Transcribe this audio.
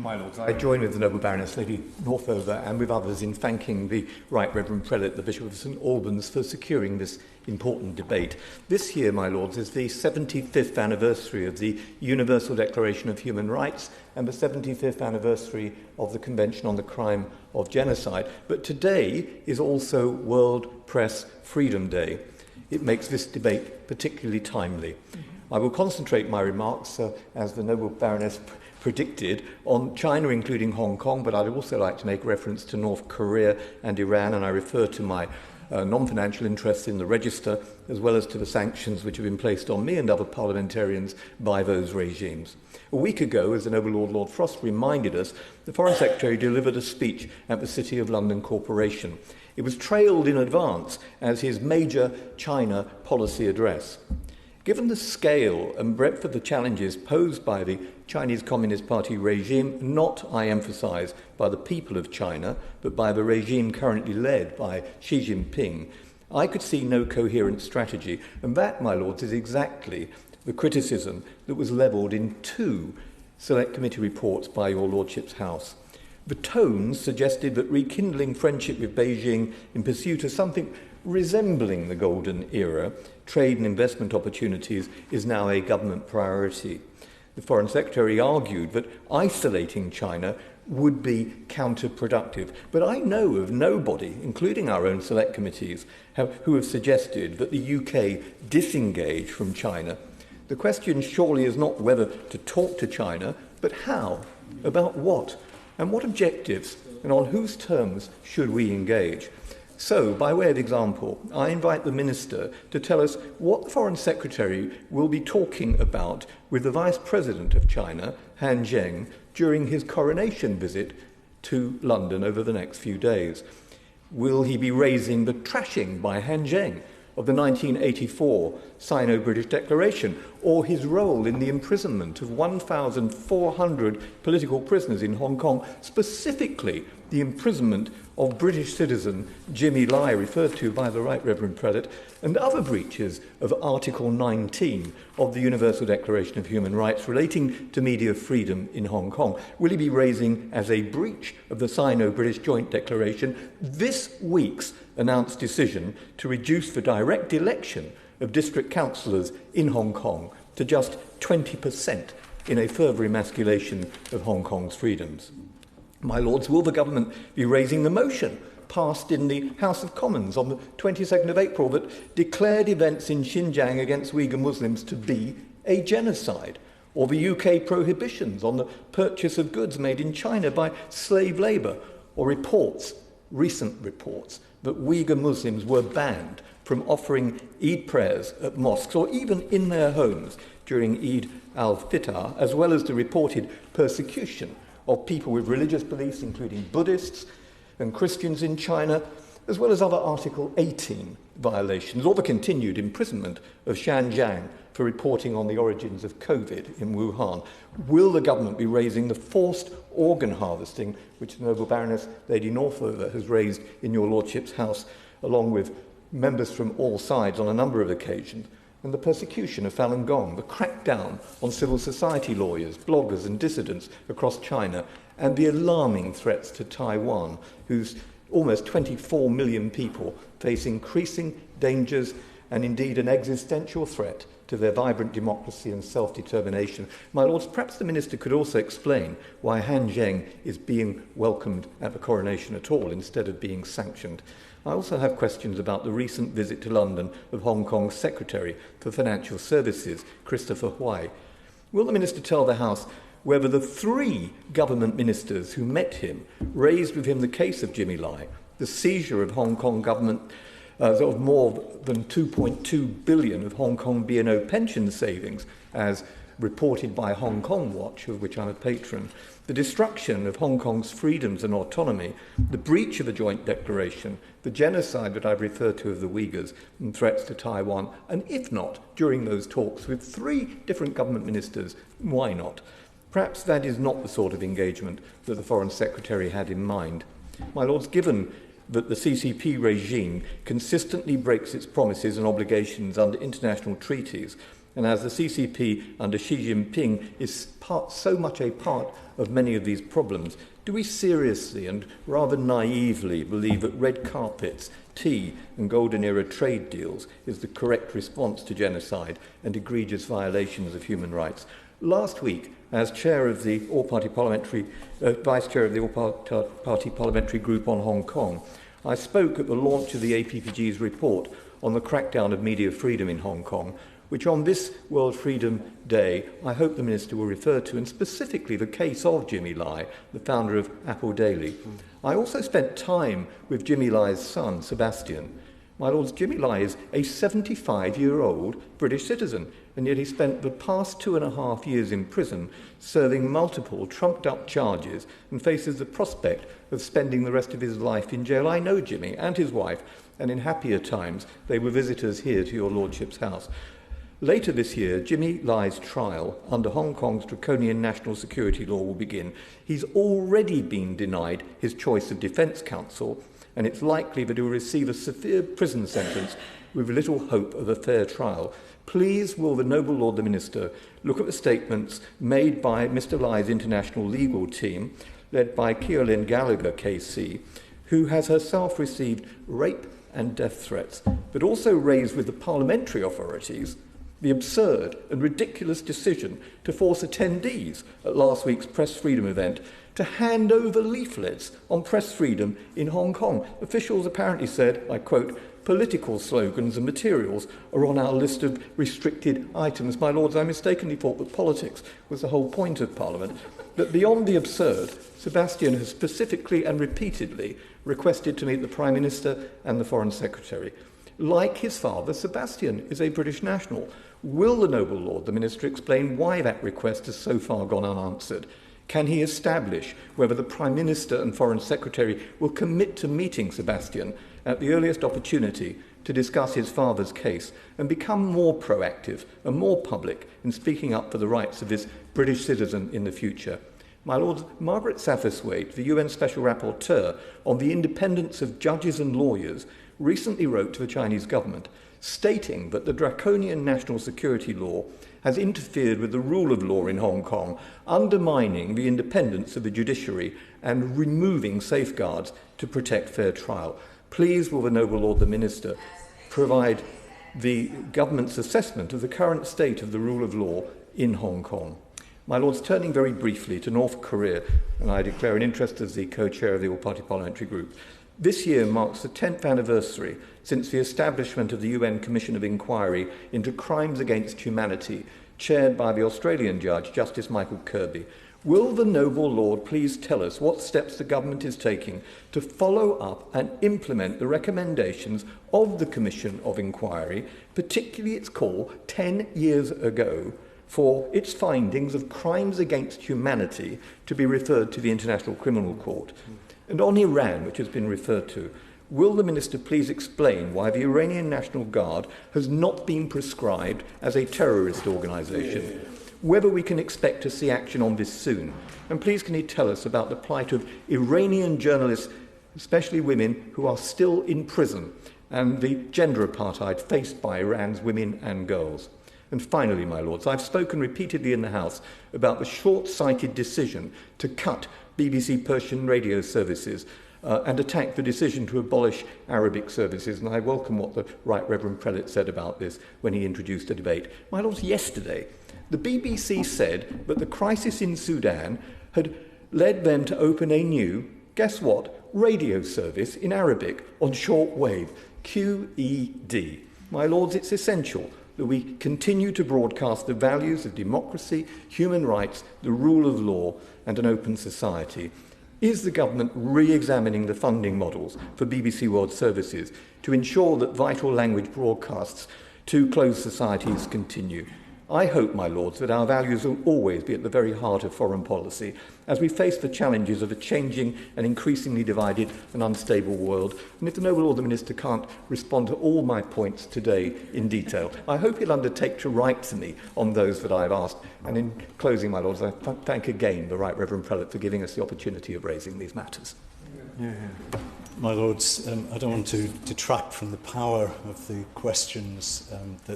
My Lords, I join with the Noble Baroness Lady Northover and with others in thanking the Right Reverend Prelate, the Bishop of St Albans, for securing this important debate. This year, my Lords, is the 75th anniversary of the Universal Declaration of Human Rights and the 75th anniversary of the Convention on the Crime of Genocide. But today is also World Press Freedom Day. It makes this debate particularly timely. I will concentrate my remarks, as the Noble Baroness predicted, on China, including Hong Kong, but I'd also like to make reference to North Korea and Iran, and I refer to my non-financial interests in the register, as well as to the sanctions which have been placed on me and other parliamentarians by those regimes. A week ago, as the Noble Lord Frost reminded us, the Foreign Secretary delivered a speech at the City of London Corporation. It was trailed in advance as his major China policy address. Given the scale and breadth of the challenges posed by the Chinese Communist Party regime, not, I emphasize, by the people of China, but by the regime currently led by Xi Jinping, I could see no coherent strategy. And that, my lords, is exactly the criticism that was levelled in two Select Committee reports by your Lordship's House. The tones suggested that rekindling friendship with Beijing in pursuit of something resembling the golden era, trade and investment opportunities, is now a government priority. The Foreign Secretary argued that isolating China would be counterproductive. But I know of nobody, including our own select committees, who have suggested that the UK disengage from China. The question surely is not whether to talk to China, but how, about what, and what objectives, and on whose terms should we engage. So, by way of example, I invite the Minister to tell us what the Foreign Secretary will be talking about with the Vice President of China, Han Zheng, during his coronation visit to London over the next few days. Will he be raising the trashing by Han Zheng of the 1984 Sino-British Declaration, or his role in the imprisonment of 1,400 political prisoners in Hong Kong, specifically the imprisonment of British citizen Jimmy Lai, referred to by the Right Reverend Prelate, and other breaches of Article 19 of the Universal Declaration of Human Rights relating to media freedom in Hong Kong? Will he be raising as a breach of the Sino-British Joint Declaration this week's announced decision to reduce the direct election of district councillors in Hong Kong to just 20% in a further emasculation of Hong Kong's freedoms? My Lords, will the government be raising the motion passed in the House of Commons on the 22nd of April that declared events in Xinjiang against Uyghur Muslims to be a genocide, or the UK prohibitions on the purchase of goods made in China by slave labour, or recent reports, that Uyghur Muslims were banned from offering Eid prayers at mosques or even in their homes during Eid al-Fitr, as well as the reported persecution of people with religious beliefs, including Buddhists and Christians in China, as well as other Article 18 violations, or the continued imprisonment of Shan Jiang for reporting on the origins of COVID in Wuhan. Will the government be raising the forced organ harvesting, which the Noble Baroness Lady Northover has raised in your Lordship's House, along with members from all sides on a number of occasions, and the persecution of Falun Gong, the crackdown on civil society lawyers, bloggers and dissidents across China, and the alarming threats to Taiwan, whose almost 24 million people face increasing dangers and indeed an existential threat to their vibrant democracy and self-determination. My Lords, perhaps the Minister could also explain why Han Zheng is being welcomed at the coronation at all instead of being sanctioned. I also have questions about the recent visit to London of Hong Kong's Secretary for Financial Services, Christopher Huai. Will the Minister tell the House whether the three government ministers who met him raised with him the case of Jimmy Lai, the seizure of Hong Kong government of more than 2.2 billion of Hong Kong B&O pension savings, as reported by Hong Kong Watch, of which I'm a patron, the destruction of Hong Kong's freedoms and autonomy, the breach of the Joint Declaration, the genocide that I've referred to of the Uyghurs, and threats to Taiwan, and if not, during those talks with three different government ministers, why not? Perhaps that is not the sort of engagement that the Foreign Secretary had in mind. My Lords, given that the CCP regime consistently breaks its promises and obligations under international treaties, And as the CCP under Xi Jinping is so much a part of many of these problems, do we seriously and rather naively believe that red carpets, tea and golden era trade deals is the correct response to genocide and egregious violations of human rights? Last week, as chair of the All-Party Parliamentary, Vice Chair of the All-Party Parliamentary Group on Hong Kong, I spoke at the launch of the APPG's report on the crackdown of media freedom in Hong Kong, which on this World Freedom Day I hope the Minister will refer to, and specifically the case of Jimmy Lai, the founder of Apple Daily. I also spent time with Jimmy Lai's son, Sebastian. My Lords, Jimmy Lai is a 75-year-old British citizen, and yet he spent the past 2.5 years in prison serving multiple trumped-up charges and faces the prospect of spending the rest of his life in jail. I know Jimmy and his wife, and in happier times they were visitors here to your Lordship's house. Later this year, Jimmy Lai's trial under Hong Kong's draconian national security law will begin. He's already been denied his choice of defence counsel, and it's likely that he will receive a severe prison sentence with little hope of a fair trial. Please will the Noble Lord the Minister look at the statements made by Mr Lai's international legal team, led by Keolyn Gallagher KC, who has herself received rape and death threats, but also raised with the parliamentary authorities the absurd and ridiculous decision to force attendees at last week's press freedom event to hand over leaflets on press freedom in Hong Kong. Officials apparently said, I quote, "Political slogans and materials are on our list of restricted items." My Lords, I mistakenly thought that politics was the whole point of Parliament. But beyond the absurd, Sebastian has specifically and repeatedly requested to meet the Prime Minister and the Foreign Secretary. Like his father, Sebastian is a British national. Will the Noble Lord the Minister explain why that request has so far gone unanswered? Can he establish whether the Prime Minister and Foreign Secretary will commit to meeting Sebastian at the earliest opportunity to discuss his father's case and become more proactive and more public in speaking up for the rights of this British citizen in the future? My Lords, Margaret Satterthwaite, the UN Special Rapporteur on the independence of judges and lawyers, recently wrote to the Chinese government stating that the draconian national security law has interfered with the rule of law in Hong Kong, undermining the independence of the judiciary and removing safeguards to protect fair trial. Please will the Noble Lord the Minister provide the government's assessment of the current state of the rule of law in Hong Kong. My Lords, turning very briefly to North Korea, and I declare an interest as the co-chair of the All-Party Parliamentary Group. This year marks the 10th anniversary since the establishment of the UN Commission of Inquiry into Crimes Against Humanity, chaired by the Australian judge, Justice Michael Kirby. Will the Noble Lord please tell us what steps the government is taking to follow up and implement the recommendations of the Commission of Inquiry, particularly its call 10 years ago for its findings of crimes against humanity to be referred to the International Criminal Court? And on Iran, which has been referred to, will the Minister please explain why the Iranian National Guard has not been prescribed as a terrorist organisation? Whether we can expect to see action on this soon? And please can he tell us about the plight of Iranian journalists, especially women, who are still in prison, and the gender apartheid faced by Iran's women and girls? And finally, my Lords, I've spoken repeatedly in the House about the short-sighted decision to cut BBC Persian radio services and attack the decision to abolish Arabic services. And I welcome what the Right Reverend Prelate said about this when he introduced the debate. My Lords, yesterday, the BBC said that the crisis in Sudan had led them to open a new, guess what, radio service in Arabic on shortwave, QED. My Lords, it's essential that we continue to broadcast the values of democracy, human rights, the rule of law, and an open society. Is the government re-examining the funding models for BBC World Services to ensure that vital language broadcasts to closed societies continue? I hope, my Lords, that our values will always be at the very heart of foreign policy as we face the challenges of a changing and increasingly divided and unstable world. And if the Noble Lord the Minister can't respond to all my points today in detail, I hope he'll undertake to write to me on those that I've asked. And in closing, my Lords, I thank again the Right Reverend Prelate for giving us the opportunity of raising these matters. My Lords, I don't want to detract from the power of the questions that